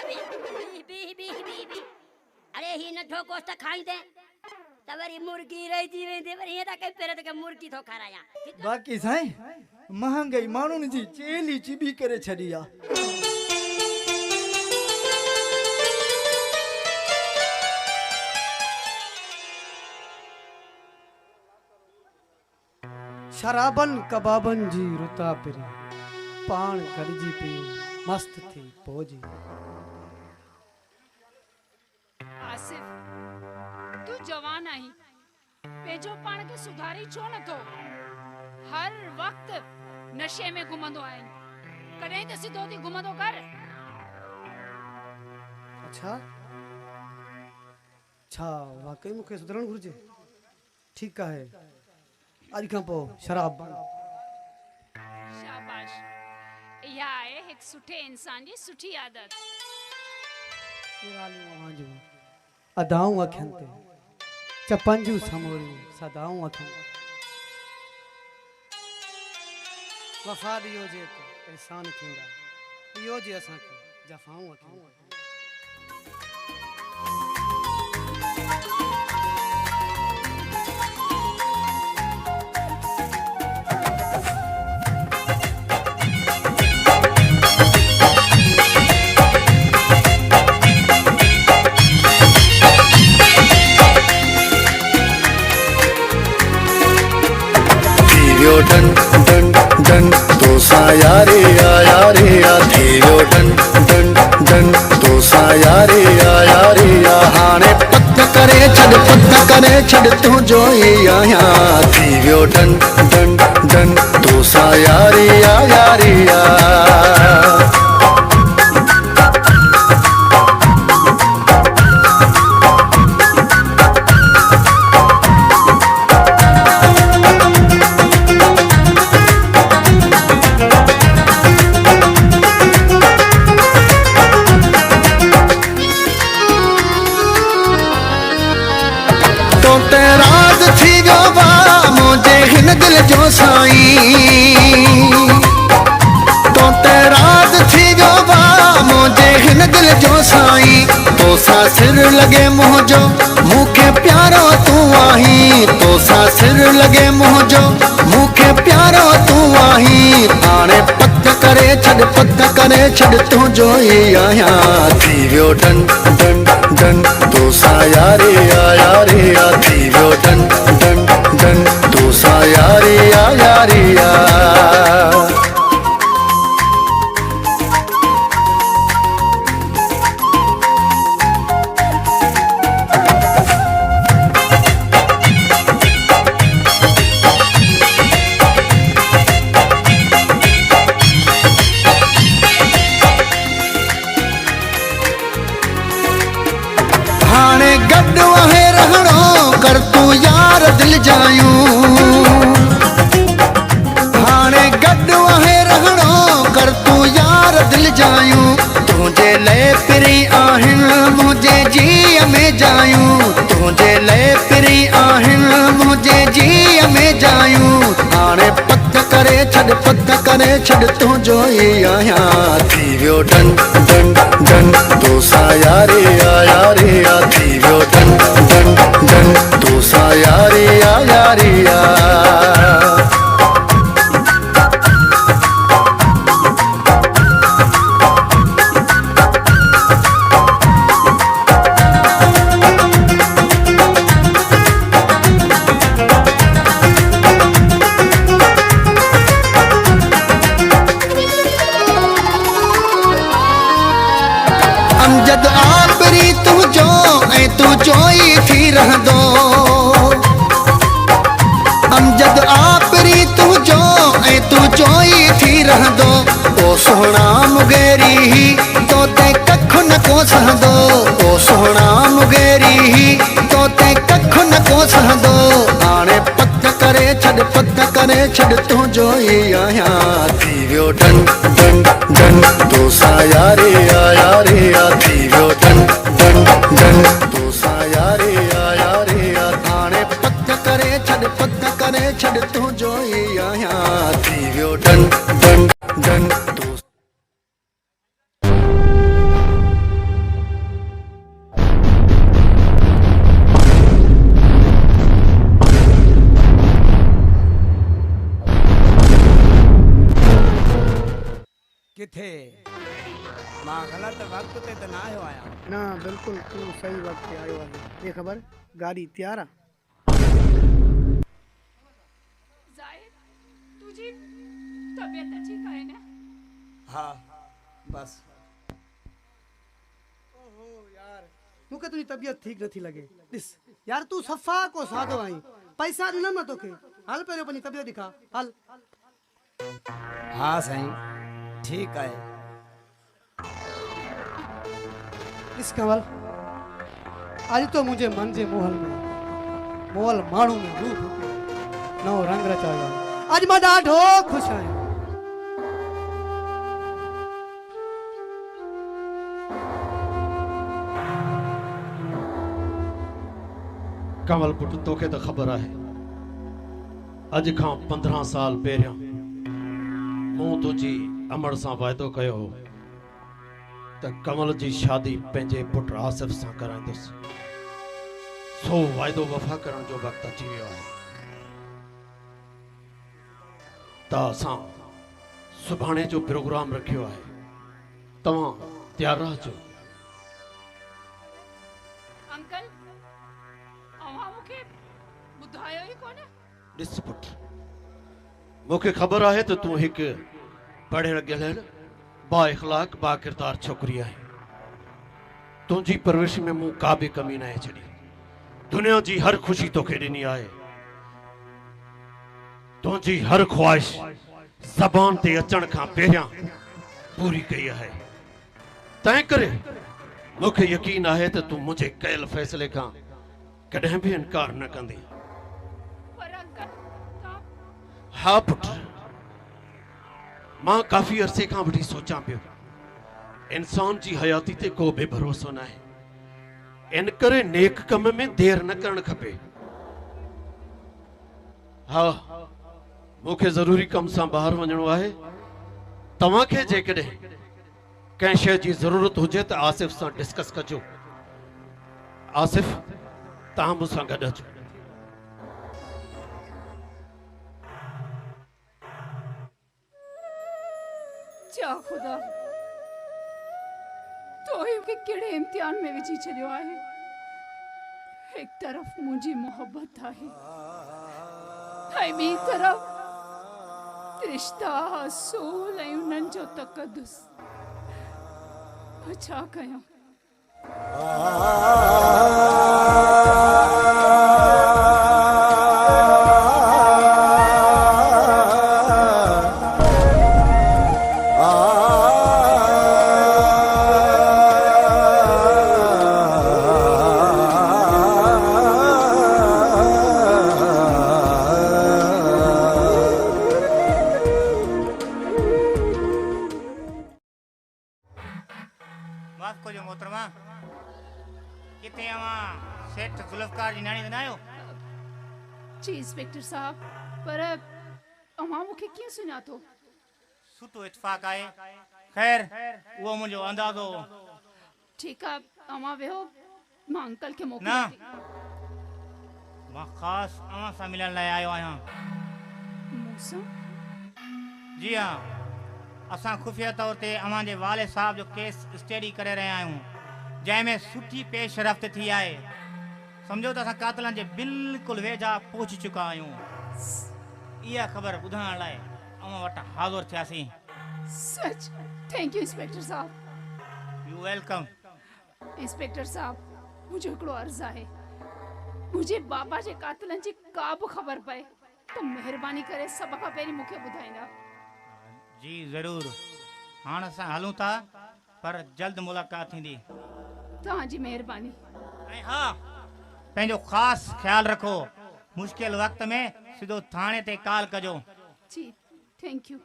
B अरे ही नठो कोष्ट खाई दे तवरी मुर्गी रही जी वेंदे वरी हेता के पेरे त मुर्गी थो खाराया बाकी साईं महंगाई माण्हुनि जी चेली चिबी करे छॾी आहे। शराबन कबाबन जी रुता पिरी पान गॾिजी पियो मस्त थी पोजी। आसिफ तू जवान आई पेजो पान के सुधारी छो न तो हर वक्त नशे में घुमंदो आहे कॾहिं त सिधो थी घुमंदो कर। अच्छा छा वाकई मूंखे सुधरण घुर्जे? ठीकु आहे अॼु खां पोइ शराब बंदि। शाबाश इहा आहे हिकु सुठे इंसान जी सुठी आदत। अदाऊं अखियुनि ते चपंजूं समोरियूं सदाऊं अखियुनि वफ़ा ॾियो जे एहसान थींदा इहो जे असांखे जफ़ाऊं अखियुनि डन डन डन तो साया रे आ थीरो डन डन डन तो साया रे आ हाणे पत करे छड़ तू जो ही आया थीरो डन डन डन तो साया रे आ दिल जो साईं तो तेराज थी जो बा मुझे हिन दिल जो साईं तो सा सिर लगे मुझो मुखे प्यारो तू आही तो सा सिर लगे मुझो मुखे प्यारो तू आही आने पत करे छड़ तू जो ही आया थी वियो डन डन डन तो साया रे आ थी वियो डन डन डन तो साया रे आ हाणे गॾु आहे रहणो कर तू यार दिल जायूं हाणे गॾु आहे रहणो कर तू यार दिल जायूं तुंहिंजे लाइ पिरी आहिनि मुंहिंजे जीअ में जायूं तुंहिंजे लाइ पिरी आहिनि मुंहिंजे जीअ में जायूं हाणे पत करे छड़ तूं जो ही आया थी वियो डन डन डन तो साया रे आ थी वियो डन डन डन तो साया रे आ अमजद आबरी तू जो ही थी रहंदो अमजद आबरी तू जो ही थी रहंदो ओ सोहणा मुगेरी ही तो ते कख न को सहंदो ओ सोहणा मुगेरी ही तो ते कख न को सहंदो हाणे पत करे छड़ तू जो ही आया थी वियो डन डन डन तो साया रे आ थी वियो डन डन डन तो साया रे आ हाणे पत करे छड़ तू जो ही आया थी वियो डन डन डन तो मां गलत वक्त ते त ना आयो आया। ना बिल्कुल तू सही वक्त पे आयो आहे। ये खबर गाड़ी तैयार आ? जाहिद तुझी तबीयत ठीक आहे ना? हाँ बस ओहो यार मूंखे तुझी तबीयत ठीक नथी लगे। ॾिस यार तू सफ़ा को सादो आई, पैसा ॾिनमि न तोखे। हल पहिरियों पंहिंजी तबीयत ॾेखार हल। हाँ साईं ठीक है। ॾिस कंवल अॼु तो मुंहिंजे मन जे मोहल माण्हू में रूप नओं रंग रचायो आहे। अॼु मां ॾाढो ख़ुशि आहियां। कमल पुट तोखे तो खबर है अज खां 15 साल पहिरियां मूं तुझी अमर सां वाइदो कयो हो त कमल जी शादी पंहिंजे पुट आसिफ सां कराईंदुसि। सो वाइदो वफ़ा करण जो वक़्तु अची वियो आहे त असां सुभाणे जो प्रोग्राम रखियो आहे। तव्हां तयार रहजो। अंकल अवां मूंखे ॿुधायो ई कोन। ॾिस पुट मूंखे ख़बर आहे त तूं हिकु पढ़ियल ॻाल्हियल बा इख़लाक़ बा किरदार छोकिरी आहे। तुंहिंजी परवरिश में मूं का बि कमी न छॾी। दुनिया जी हर ख़ुशी तोखे ॾिनी आहे। तुंहिंजी हर ख़्वाहिश ज़बान ते अचण खां पहिरियां पूरी कई आहे। तंहिं करे मूंखे यकीन आहे त तूं मुंहिंजे कयल फ़ैसिले खां कॾहिं बि इनकार न कंदी। पर अंकल तव्हां हाँ पुट मां काफ़ी अरसे खां वठी सोचां पियो इंसान जी हयाती ते को बि भरोसो न आहे। इन करे नेक कम में देर न करण खपे। हाँ मूंखे ज़रूरी कम सां ॿाहिरि वञिणो आहे। तव्हांखे जेकॾहिं कंहिं शइ जी ज़रूरत हुजे त आसिफ सां डिस्कस कजो। आसिफ तव्हां मूंसां गॾु अचो। जा खुदा तो ही के कहिड़े इम्तिहान में विझी छॾियो आहे। एक तरफ़ मुंहिंजी मोहब्बत आहे ऐं ॿी तरफ़ रिश्ता असूल ऐं उन्हनि जो तक़दुस। छा कयां? माफ को जो मोहतरमा किथे आवा सेठ जुल्फकार जी नानी न आयो? जी इंस्पेक्टर साहब पर अवां मूंखे कीअं सुञातो? सुठो इत्तेफाक आहे। खैर वो मुंहिंजो अंदाज़ो हो। ठीकु आहे अवां वेहो मां अंकल खे न मोकिलियां थी। मां ख़ासि अवां सां मिलण लाइ आयो आहियां। मूंसां? जी हाँ असां खुफ़िया तौर ते अवां जे वाले साहब जो केस स्टडी करे रहिया आहियूं जंहिंमें सुठी पेश रफ़्त थी आहे। सम्झो त असां कातिलनि जे बिल्कुलु वेझा पहुची चुका आहियूं। इहा ख़बर ॿुधाइण लाइ अवां वटि हाज़ुर थियासीं। सच थैंक यू इंस्पेक्टर साहब। You welcome. इंस्पेक्टर साहब मुंहिंजो हिकिड़ो अर्ज़ु आहे। मुंहिंजे बाबा जे कातिलनि जी का बि ख़बर पए त महिरबानी करे सभ खां पहिरीं मूंखे ॿुधाईंदा। जी ज़रूर। हाणे असां हलूं था पर जल्द मुलाक़ात थींदी। तव्हांजी महिरबानी। ऐं हा पंहिंजो ख़ासि ख़्यालु रखो। मुश्किल वक़्त में सिधो थाणे ते कॉल कजो। जी थैंक यू।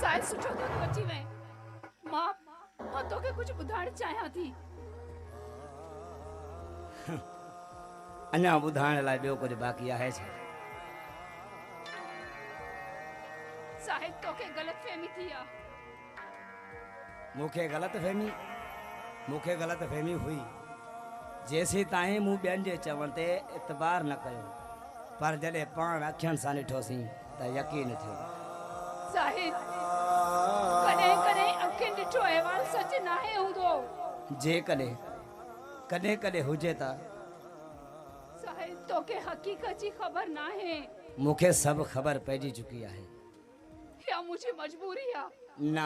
साहिल सुठो थियो तूं अची वएं। मां तोखे कुझु ॿुधाइण चाहियां थी। अञा ॿुधाइण लाइ ॿियो कुझु बाक़ी आहे छा? साहिल साहिब तोखे गलतफहमी थी आहे। मूंखे ग़लतफहमी हुई जेसी ताईं मूं ॿियनि जे चवण ते इतबार न कयो, पर जॾहिं पाण अखियुनि सां ॾिठोसीं त यकीन थियो। साहिब कॾहिं कॾहिं अखियुनि ॾिठो अहिवाल सच नाहे हूंदो। जेकॾहिं कॾहिं कॾहिं हुजे त साहिब तोखे हक़ीक़त जी ख़बर नाहे मूंखे सभु ख़बर पइजी चुकी आहे। या मुंहिंजी मजबूरी आहे। न,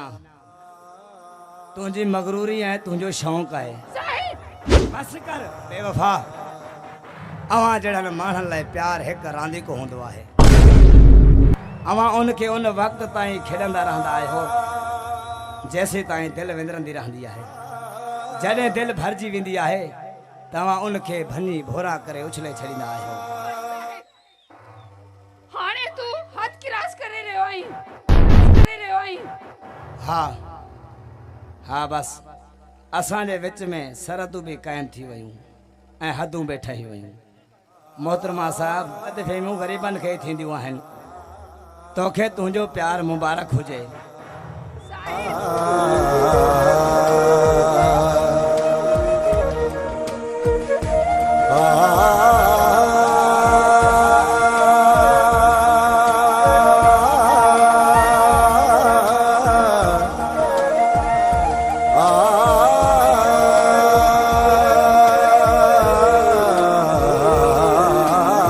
तुंहिंजी मगरूरी ऐं तुंहिंजो शौक़ु आहे। साहिब बस कर बेवफा, अवां जहिड़नि माण्हुनि लाइ प्यार हिकु रांदीको हूंदो आहे। अवां उनखे उन वक़्त ताईं खेॾंदा रहंदा आहियो जेसीं ताईं दिलि विंदरंदी रहंदी आहे। जॾहिं दिलि भरिजी वेंदी आहे तव्हां उनखे भञी भोरा करे उछले छॾींदा आहियो। हाणे तूं हद क्रॉस करे रहियो आहीं। हा बस असांजे विच में सरहदूं बि क़ाइमु थी वयूं ऐं हदूं बि ठही वयूं। मोहतरमा साहब, गलतफहमियूं ग़रीबनि खे थींदियूं आहिनि। तोखे तुंहिंजो प्यार मुबारक हुजे। साहिब